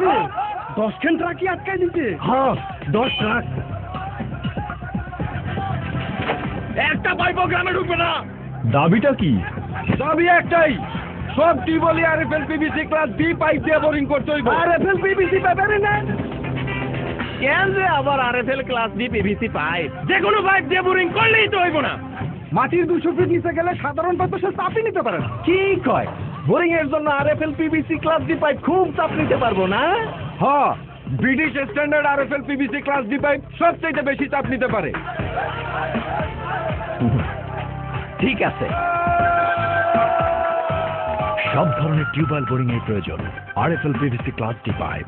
কিরে 10 খান ট্রাকই আটকাই দিতে? হ্যাঁ 10 ট্রাক। একটা পাইপও গ্রামে ঢুকবে না। দাবিটা কি? দাবি একটাই, সব tubewell RFL PVC class B pipe দিয়ে বোরিং করতে হইব। আরএফএল পিভিসি পাইপ না কেন যে আবার RFL class B PVC pipe? যে কোনো পাইপ দিয়ে বোরিং করলেই তো হইব না। মাটির 200 ফিট নিচে গেলে সাধারণ পাইপ সে চাপই নিতে পারে না। কি কয়? বোরিং এর জন্য RFL PVC class B pipe খুব চাপ নিতে পারবো না? হ্যাঁ, British standard RFL PVC class D pipe সবচেয়ে বেশি চাপ নিতে পারে। ঠিক আছে। সব ধরনের টিউবওয়েল বোরিং এর প্রয়োজন RFL PVC class D pipe.